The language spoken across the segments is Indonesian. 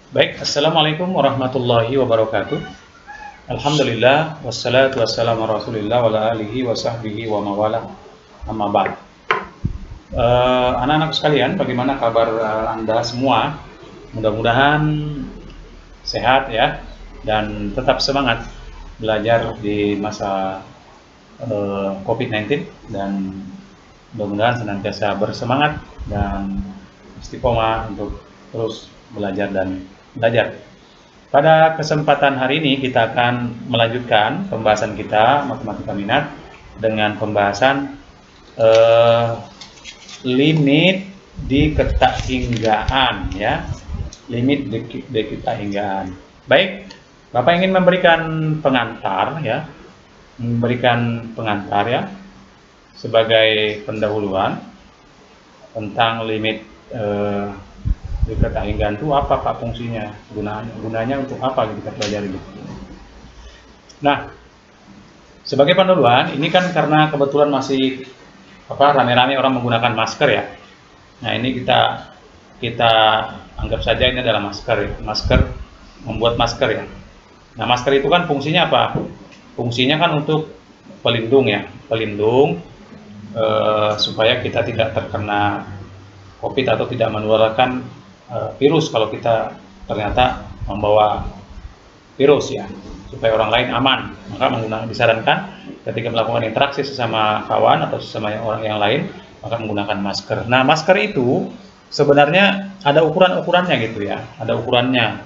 Baik, Assalamualaikum warahmatullahi wabarakatuh. Alhamdulillah, wassalatu wassalamu ala rasulillah wa ala alihi wa sahbihi wa mawala amma ba'd. Anak-anak sekalian, bagaimana kabar Anda semua? Mudah-mudahan sehat ya, dan tetap semangat belajar di masa COVID-19, dan mudah-mudahan senantiasa bersemangat dan istiqomah untuk terus belajar dan belajar. Pada kesempatan hari ini kita akan melanjutkan pembahasan kita matematika minat dengan pembahasan limit di ketahinggaan ya. Limit di ketahinggaan. Baik, Bapak ingin memberikan pengantar ya. Memberikan pengantar ya sebagai pendahuluan tentang limit di ketahinggaan itu apa Pak fungsinya, gunanya untuk apa kita pelajari gitu. Nah, sebagai pendahuluan ini kan karena kebetulan masih rame-rame orang menggunakan masker ya. Nah, ini kita anggap saja ini adalah masker, membuat masker ya. Nah, masker itu kan fungsinya apa? Fungsinya kan untuk pelindung ya, supaya kita tidak terkena COVID atau tidak menularkan virus kalau kita ternyata membawa virus ya, supaya orang lain aman. Maka disarankan ketika melakukan interaksi sesama kawan atau sesama orang yang lain, maka menggunakan masker. Nah, masker itu sebenarnya ada ukurannya gitu ya, ada ukurannya.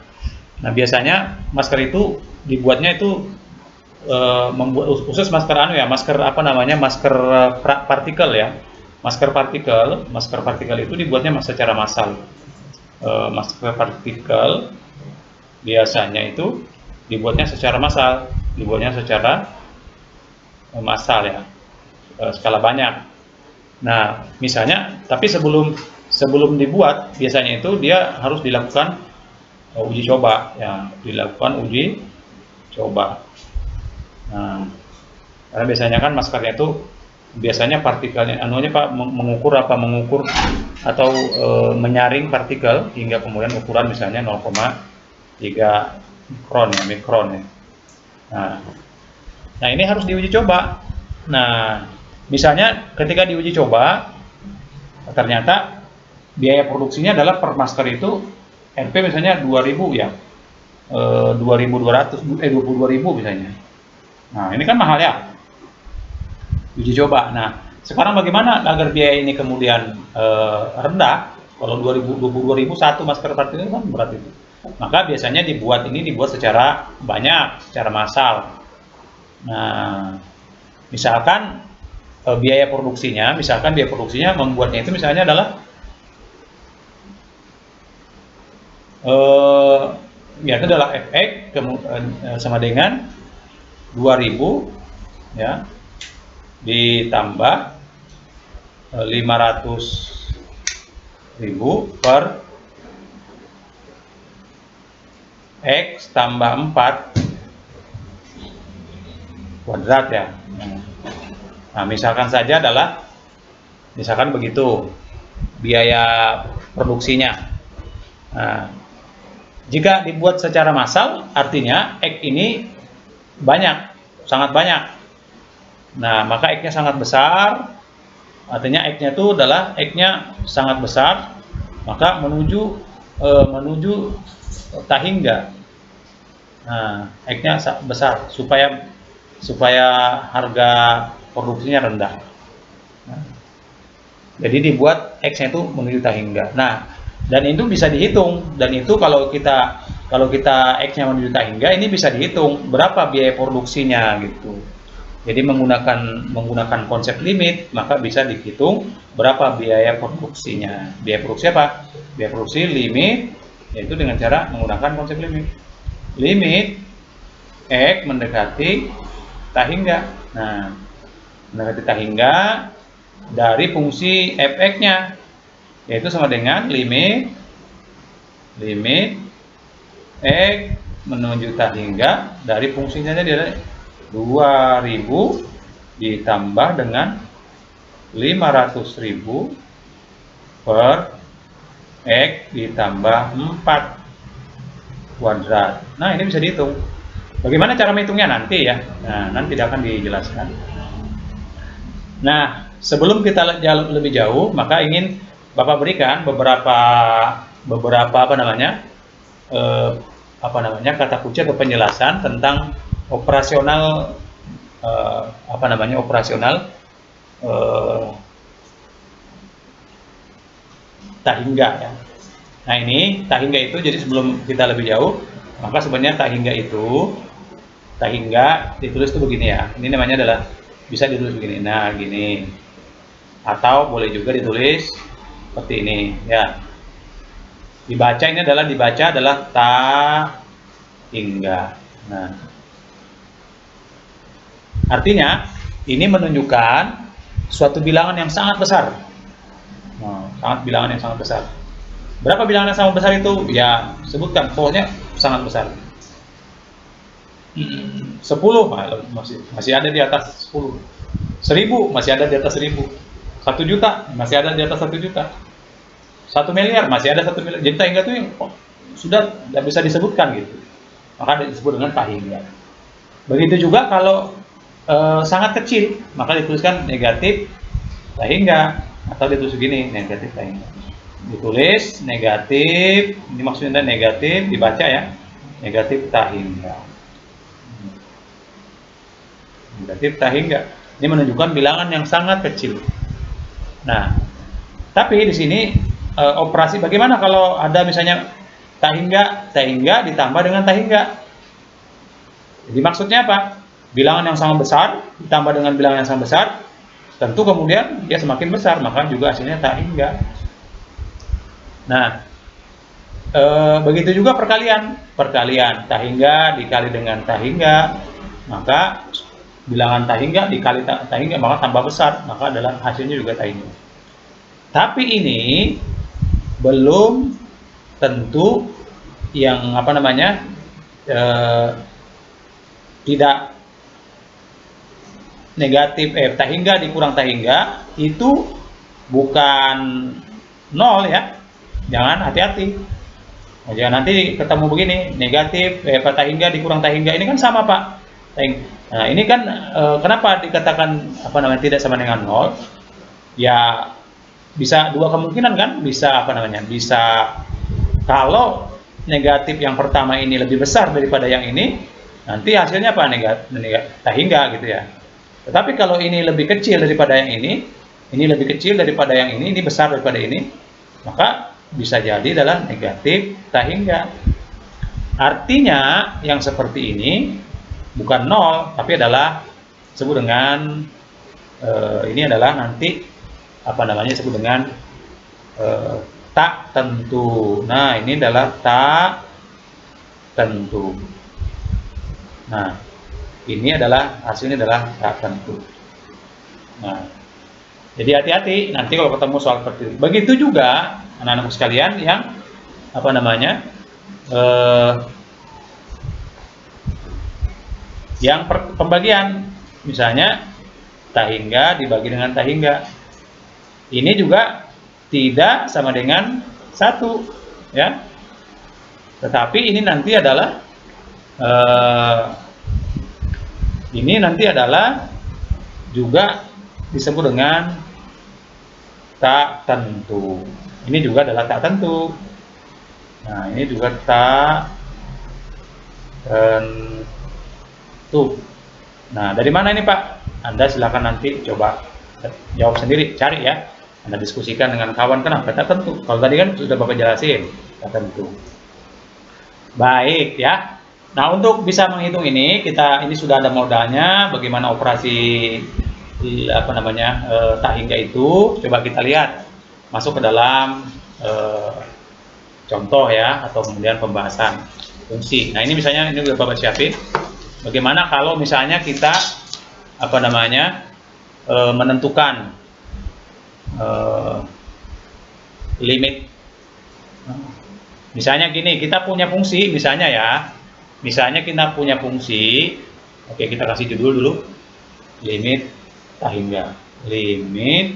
Nah, biasanya masker itu dibuatnya itu membuat khusus masker masker partikel ya. Masker partikel itu dibuatnya secara massal. Masker partikel biasanya itu dibuatnya secara massal ya, skala banyak. Nah, misalnya, tapi sebelum dibuat biasanya itu dia harus dilakukan uji coba ya, Nah, karena biasanya kan maskernya itu biasanya partikelnya Pak mengukur atau menyaring partikel hingga kemudian ukuran misalnya 0,3 mikron ya. Nah, ini harus diuji coba. Nah, misalnya ketika diuji coba ternyata biaya produksinya adalah per masker itu NP misalnya 2000 ya, 22.000 misalnya. Nah, ini kan mahal ya, uji coba. Nah, sekarang bagaimana agar biaya ini kemudian rendah? Kalau 22.000 satu masker partikel kan berat itu. Maka biasanya dibuat secara banyak, secara massal. Nah, misalkan biaya produksinya membuatnya itu misalnya adalah itu adalah Fx sama dengan 2000 ya ditambah 500.000 per X tambah 4 kuadrat ya. Nah, misalkan begitu biaya produksinya. Nah, jika dibuat secara massal artinya X ini sangat banyak. Nah, maka X-nya sangat besar, artinya X-nya itu adalah X-nya sangat besar, maka menuju tahingga. Nah, X-nya besar supaya harga produksinya rendah. Nah, jadi dibuat X-nya itu menuju tahingga. Nah, dan itu bisa dihitung, dan itu kalau kita X-nya menuju tahingga, ini bisa dihitung berapa biaya produksinya gitu. Jadi menggunakan konsep limit, maka bisa dihitung berapa biaya produksinya. Biaya produksi apa? Biaya produksi limit, yaitu dengan cara menggunakan konsep limit. Limit X mendekati tahingga. Nah, mendekati tahingga dari fungsi fx-nya, yaitu sama dengan limit X menuju tahingga dari fungsinya jadi 2000 ditambah dengan 500.000 per X ditambah 4. kuadrat. Nah, ini bisa dihitung. Bagaimana cara menghitungnya nanti ya? Nah, nanti akan dijelaskan. Nah, sebelum kita lebih jauh, maka ingin Bapak berikan beberapa eh, kata kunci atau penjelasan tentang operasional operasional eh, tahingga ya. Nah, ini tahingga itu, jadi sebelum kita lebih jauh, maka sebenarnya tahingga ditulis itu begini ya. Ini namanya adalah, bisa ditulis begini. Nah, gini. Atau boleh juga ditulis seperti ini ya. Dibaca adalah tahingga. Nah, artinya ini menunjukkan suatu bilangan yang sangat besar. Nah, bilangan yang sangat besar. Berapa bilangan yang sangat besar itu? Ya, sebutkan. Pokoknya sangat besar. 10 masih ada di atas 10. 1000 masih ada di atas 1000. 1 juta masih ada di atas 1 juta. 1 miliar masih ada 1 miliar. Jadi tahingga itu yang sudah tidak bisa disebutkan gitu. Maka disebut dengan tahingga. Begitu juga kalau sangat kecil, maka dituliskan negatif tahingga, atau ditulis begini, negatif tahingga. Ditulis negatif, ini maksudnya negatif, dibaca ya, negatif tahingga. Negatif tahingga. Ini menunjukkan bilangan yang sangat kecil. Nah, tapi di sini operasi bagaimana kalau ada misalnya tahingga ditambah dengan tahingga. Jadi maksudnya apa? Bilangan yang sangat besar ditambah dengan bilangan yang sangat besar, tentu kemudian dia semakin besar, maka juga hasilnya tahingga. Nah, begitu juga perkalian tahingga dikali dengan tahingga, maka bilangan tahingga dikali tahingga maka tambah besar, maka adalah hasilnya juga tahingga. Tapi ini belum tentu yang tidak negatif tahingga dikurang tahingga itu bukan 0 ya. Jangan, hati-hati. Jangan nanti ketemu begini, negatif tahingga dikurang tahingga, ini kan sama Pak. Nah, ini kan kenapa dikatakan tidak sama dengan 0? Ya bisa dua kemungkinan kan, bisa bisa kalau negatif yang pertama ini lebih besar daripada yang ini, nanti hasilnya apa? Negatif tahingga gitu ya. Tetapi kalau ini lebih kecil daripada yang ini lebih kecil daripada yang ini besar daripada ini, maka bisa jadi adalah negatif tahingga. Artinya yang seperti ini bukan 0, tapi adalah disebut dengan ini adalah nanti disebut dengan tak tentu. Nah, ini adalah tak tentu. Nah, ini adalah hasilnya adalah tak tentu. Nah, jadi hati-hati nanti kalau ketemu soal seperti itu. Begitu juga anak-anak sekalian yang yang pembagian, misalnya tahingga dibagi dengan tahingga, ini juga tidak sama dengan 1 ya, tetapi ini nanti adalah juga disebut dengan tak tentu. Ini juga adalah tak tentu. Nah, ini juga tak tentu. Nah, dari mana ini Pak? Anda silakan nanti coba jawab sendiri, cari ya. Anda diskusikan dengan kawan, kenapa tak tentu? Kalau tadi kan sudah Bapak jelasin, tak tentu. Baik ya. Nah, untuk bisa menghitung ini, ini sudah ada modalnya, bagaimana operasi tahingga itu. Coba kita lihat, masuk ke dalam contoh ya, atau kemudian pembahasan fungsi. Nah, ini misalnya ini udah Bapak siapin. Bagaimana kalau misalnya kita menentukan limit. Misalnya gini, kita punya fungsi, misalnya kita punya fungsi. Oke, kita kasih judul dulu, limit tahingga. Limit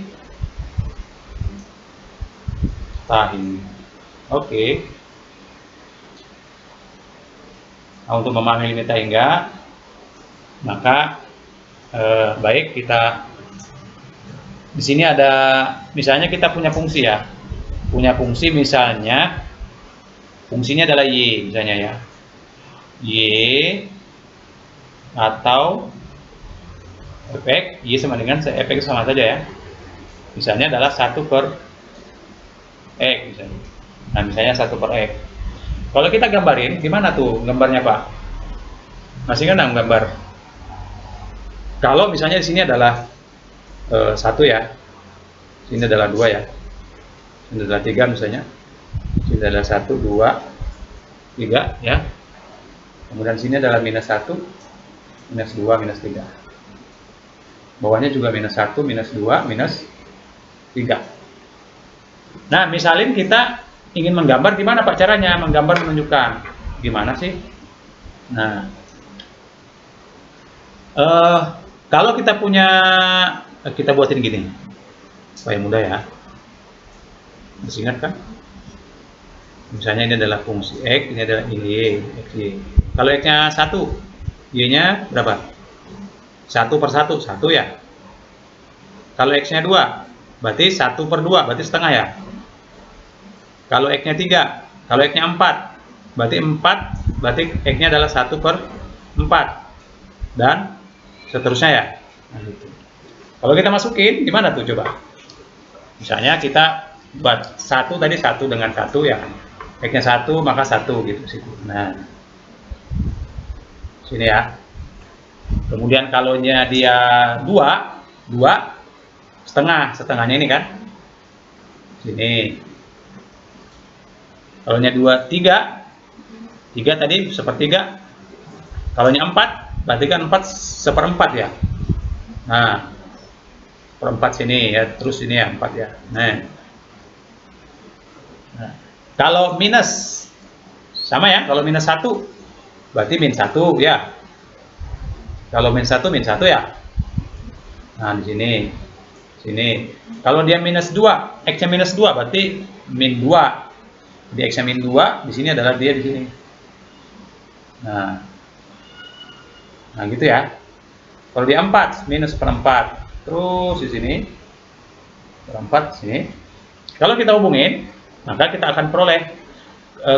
tahingga. Oke. Nah, untuk memahami limit hingga, maka baik kita di sini ada, misalnya kita punya fungsi ya, misalnya fungsinya adalah y, misalnya ya, y atau efek y sama dengan efek sama saja ya, misalnya adalah 1 per x misalnya. Nah, misalnya 1 per x. Kalau kita gambarin, gimana tuh gambarnya Pak? Masih kan gambar? Kalau misalnya di sini adalah 1 ya, sini adalah 2 ya, sini adalah 3 misalnya, sini adalah 1, 2, 3 ya, kemudian sini adalah minus 1, minus 2, minus 3, bawahnya juga minus 1, minus 2, minus 3. Nah, misalin kita ingin menggambar, gimana Pak caranya menggambar, menunjukkan gimana sih? Nah, kalau kita punya, kita buatin gini supaya mudah ya, masih ingat kan? Misalnya ini adalah fungsi x, ini adalah y, x, y. Kalau x-nya 1, y-nya berapa? 1 per 1, 1 ya. Kalau x-nya 2, berarti 1 per 2, berarti setengah ya. Kalau x-nya 3, kalau x-nya 4, berarti 4, berarti x-nya adalah 1 per 4. Dan seterusnya ya. Nah, gitu. Kalau kita masukin, gimana tuh coba? Misalnya kita buat 1 tadi, 1 dengan 1 ya. X-nya 1, maka 1 gitu situ. Nah, sini ya. Kemudian kalau dia 2 setengah, setengahnya ini kan. Sini. Kalau nya 2, 3 tadi sepertiga. Kalau nya 4, berarti kan 4 seperempat ya. Nah, perempat sini ya, terus ini ya 4 ya. Nah, kalau minus sama ya, kalau minus 1 berarti min 1 ya. Kalau min 1 ya. Nah, di sini. Kalau dia minus 2, x-nya minus 2 berarti min 2. Di x-nya min 2, di sini adalah dia di sini. Nah, gitu ya. Kalau dia 4, minus seperempat. Terus di sini seperempat sini. Kalau kita hubungin, maka kita akan peroleh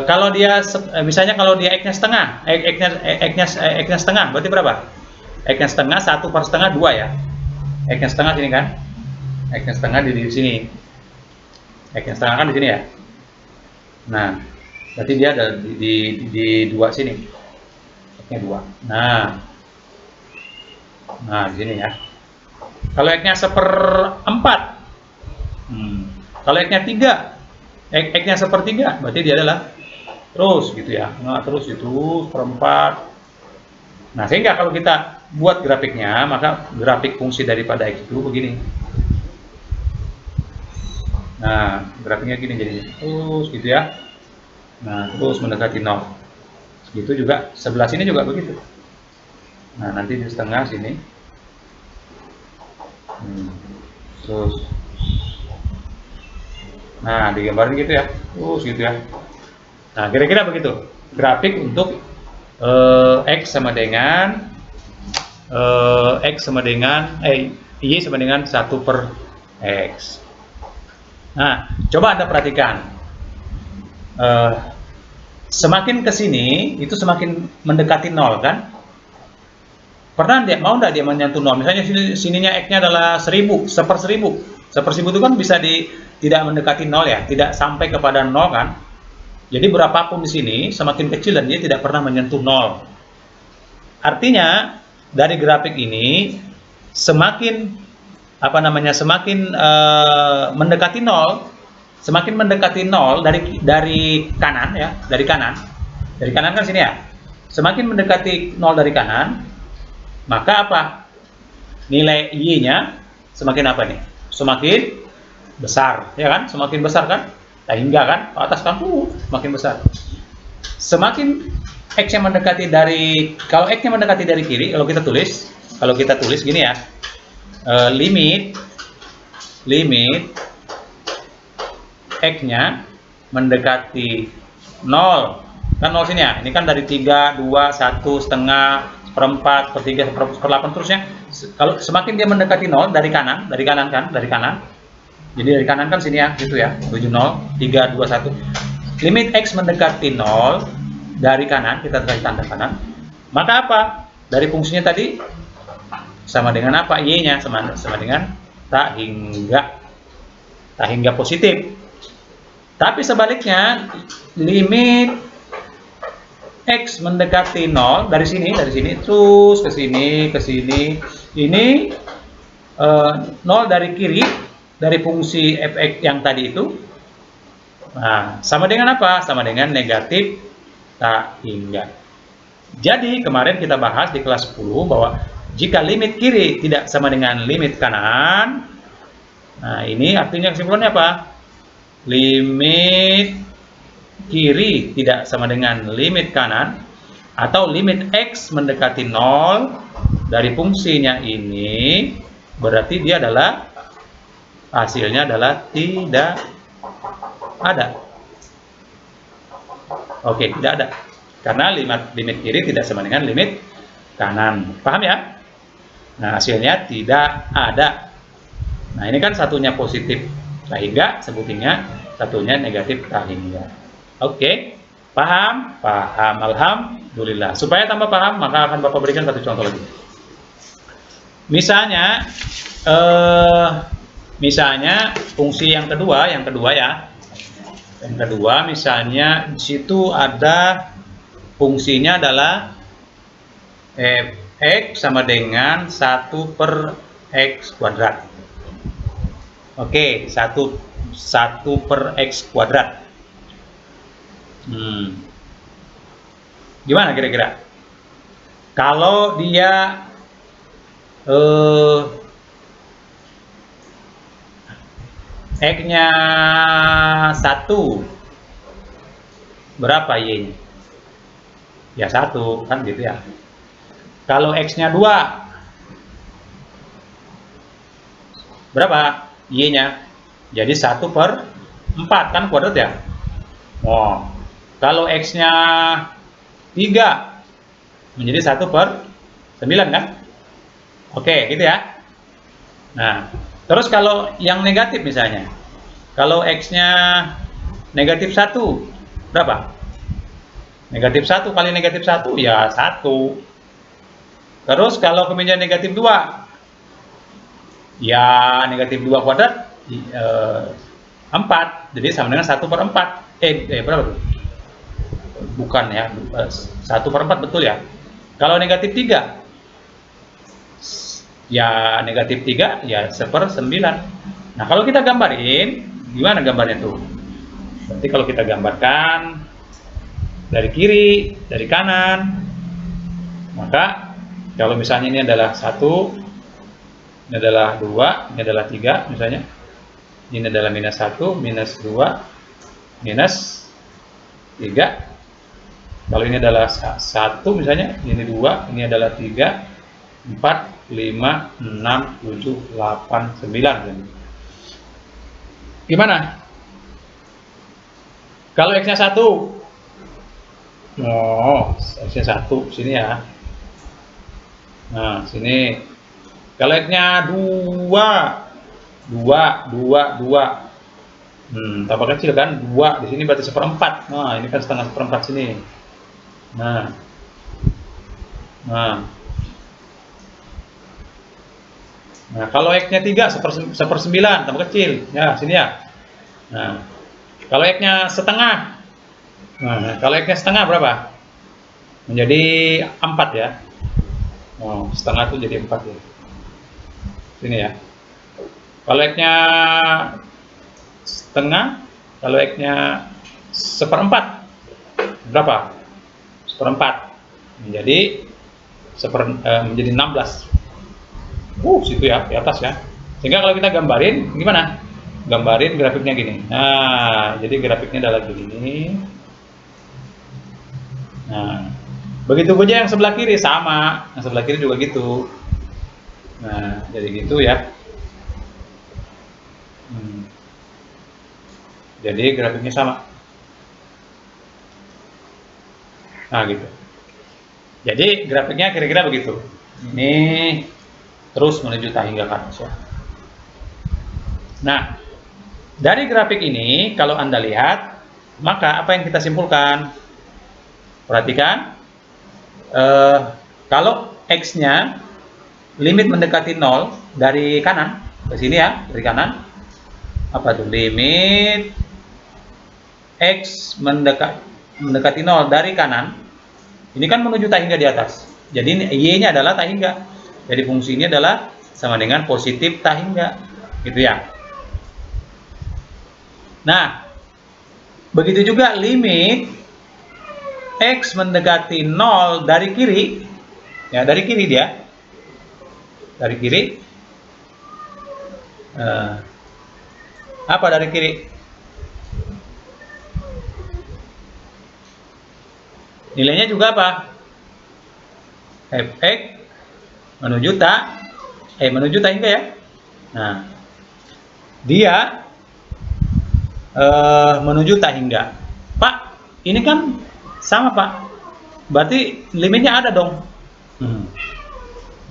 kalau dia misalnya kalau dia x-nya setengah, x-nya setengah berarti berapa? X-nya setengah, 1 per setengah 2 ya. X-nya setengah sini kan? X-nya setengah di sini. X-nya setengah kan di sini ya. Nah, berarti dia ada di 2 sini. X-nya 2. Nah, di sini ya. Kalau X-nya seperempat, kalau X-nya 3, X-nya sepertiga, berarti dia adalah terus gitu ya. Nah, terus itu seperempat. Nah, sehingga kalau kita buat grafiknya, maka grafik fungsi daripada X itu begini. Nah, grafiknya gini jadinya. Terus gitu ya. Nah, terus mendekati 0. Gitu juga, sebelah sini juga begitu. Nah, nanti di setengah sini. Terus. Nah, digambarin gitu ya. Terus gitu ya. Nah, kira-kira begitu. Grafik untuk X sama dengan Y sama dengan 1 per X. Nah, coba Anda perhatikan. Semakin ke sini, itu semakin mendekati 0 kan? Pernah mau nggak dia menyentuh 0? Misalnya sininya X-nya adalah 1000, 1/1000. 1/1000 itu kan bisa tidak mendekati 0 ya, tidak sampai kepada 0 kan? Jadi berapapun di sini, semakin kecil dan dia tidak pernah menyentuh 0. Artinya, dari grafik ini, semakin mendekati 0, semakin mendekati 0 dari kanan ya, dari kanan kan sini ya. Semakin mendekati 0 dari kanan, maka apa? Nilai Y-nya semakin apa nih? Semakin besar, ya kan? Semakin besar kan? Hingga kan? Ke atas kan semakin besar. Semakin X-nya mendekati kalau X-nya mendekati dari kiri, kalau kita tulis gini ya. Limit X-nya mendekati 0 Kan 0 sini ya. Ini kan dari 3, 2, 1, setengah, seperempat, sepertiga, seperlapan terusnya. Kalau semakin dia mendekati 0 dari kanan kan, dari kanan. Jadi dari kanan kan sini ya, gitu ya. Menuju 0, 3, 2, 1. Limit X mendekati 0 dari kanan, kita kasih tanda kanan. Maka apa? Dari fungsinya tadi sama dengan apa? Y-nya sama dengan tak hingga positif. Tapi sebaliknya, limit X mendekati 0 dari sini terus ke sini, ini 0 dari kiri dari fungsi fx yang tadi itu. Nah, sama dengan apa? Sama dengan negatif tak hingga. Jadi kemarin kita bahas di kelas 10 bahwa jika limit kiri tidak sama dengan limit kanan, nah ini artinya kesimpulannya apa? Limit kiri tidak sama dengan limit kanan, atau limit X mendekati 0 dari fungsinya ini, berarti dia adalah hasilnya adalah tidak ada. Oke, tidak ada. Karena limit kiri tidak sama dengan limit kanan. Paham ya? Nah, hasilnya tidak ada. Nah, ini kan satunya positif tak hingga, sebutnya satunya negatif tak hingga. Oke, paham? Paham, alhamdulillah. Supaya tambah paham, maka akan Bapak berikan satu contoh lagi. Misalnya fungsi yang kedua ya. Yang kedua, misalnya di situ ada fungsinya adalah X sama dengan 1 per X kuadrat. Oke, 1 per X kuadrat. Gimana kira-kira? Kalau dia X-nya 1, berapa Y-nya? Ya 1, kan gitu ya. Kalau X-nya 2, berapa Y-nya? Jadi 1 per 4, kan kuadrat ya? Oh, kalau X-nya 3, menjadi 1 per 9 kan? Oke, gitu ya. Nah, terus kalau yang negatif misalnya, kalau X-nya negatif 1, berapa? Negatif 1 kali negatif 1, ya 1. Terus kalau kemudian negatif 2, ya negatif 2 kuadrat, 4. Jadi sama dengan 1 per 4. Berapa tuh? Bukan ya, 1 per 4 betul ya. Kalau negatif 3, ya negatif 3, ya 1/9. Nah, kalau kita gambarin, gimana gambarnya tuh? Berarti kalau kita gambarkan dari kiri, dari kanan, maka kalau misalnya ini adalah 1, ini adalah 2, ini adalah 3 misalnya, ini adalah minus 1, minus 2, minus 3. Kalau ini adalah 1 misalnya, ini 2, ini adalah 3, 4, 5, 6, 7, 8, 9. Gimana? Kalau X-nya 1, X-nya 1, sini ya. Nah, sini. Kalau X-nya 2, tambah kecil kan? 2, di sini berarti 1/4. Nah, ini kan setengah 1/4 sini. Nah, kalau X-nya 3, 1/9, tambah kecil. Ya, sini ya. Nah, kalau X-nya setengah. Nah, kalau X-nya setengah berapa? Menjadi 4 ya. Setengah itu jadi 4 ya. Sini ya. Kalau X-nya setengah, kalau X-nya 1/4, berapa? 1/4. Menjadi 16. Situ ya, di atas ya. Sehingga kalau kita gambarin, gimana? Gambarin grafiknya gini. Nah, jadi grafiknya adalah gini. Nah, begitu saja yang sebelah kiri sama, yang sebelah kiri juga gitu. Nah, jadi gitu ya. Jadi grafiknya sama. Nah, gitu. Jadi grafiknya kira-kira begitu. Ini terus menuju tahingga ke atas ya. Nah, dari grafik ini kalau Anda lihat, maka apa yang kita simpulkan? Perhatikan, kalau X-nya limit mendekati 0 dari kanan ke sini ya, dari kanan. Apa tuh? Limit X mendekati 0 dari kanan. Ini kan menuju tahingga di atas. Jadi Y-nya adalah tahingga. Jadi fungsinya adalah sama dengan positif tahingga. Gitu ya. Nah, begitu juga limit X mendekati 0 dari kiri. Ya, dari kiri dia. Dari kiri. Apa dari kiri? Nilainya juga apa? Fx menuju tahingga ya. Nah, dia menuju tahingga. Pak, ini kan sama Pak. Berarti limitnya ada dong.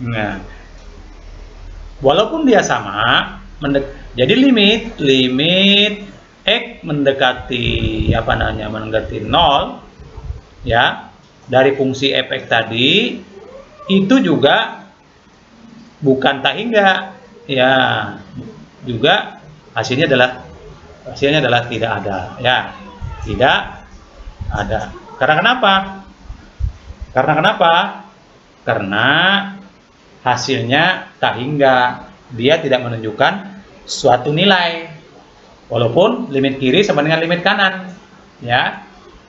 Nah, walaupun dia sama, jadi limit X mendekati mendekati 0 ya, dari fungsi fx tadi itu juga bukan tahingga ya, juga hasilnya adalah tidak ada ya, tidak ada. Karena hasilnya tahingga, dia tidak menunjukkan suatu nilai walaupun limit kiri sama dengan limit kanan ya.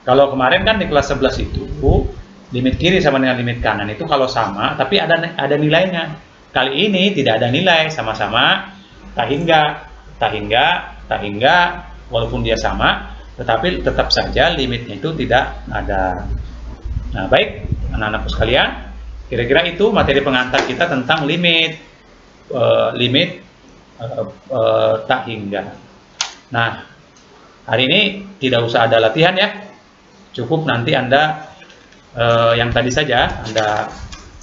Kalau kemarin kan di kelas 11 itu limit kiri sama dengan limit kanan itu kalau sama tapi ada nilainya. Kali ini tidak ada nilai, sama-sama tahingga walaupun dia sama tetapi tetap saja limitnya itu tidak ada. Nah, baik anak-anakku sekalian, kira-kira itu materi pengantar kita tentang limit tahingga. Nah, hari ini tidak usah ada latihan ya. Cukup nanti Anda yang tadi saja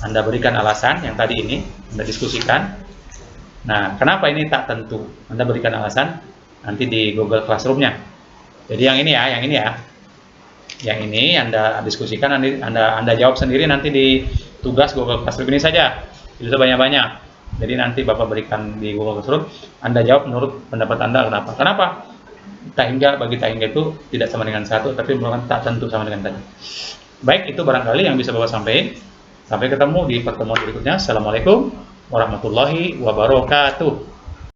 Anda berikan alasan yang tadi ini Anda diskusikan. Nah, kenapa ini tak tentu? Anda berikan alasan nanti di Google Classroom-nya. Jadi yang ini ya. Yang ini Anda diskusikan, Anda jawab sendiri nanti di tugas Google Classroom ini saja. Bisa banyak-banyak. Jadi nanti Bapak berikan di Google Classroom, Anda jawab menurut pendapat Anda kenapa? Bagi tahingga itu tidak sama dengan 1, tapi bukan tak tentu sama dengan tadi. Baik, itu barangkali yang bisa Bapak sampaikan. Sampai ketemu di pertemuan berikutnya. Assalamualaikum warahmatullahi wabarakatuh.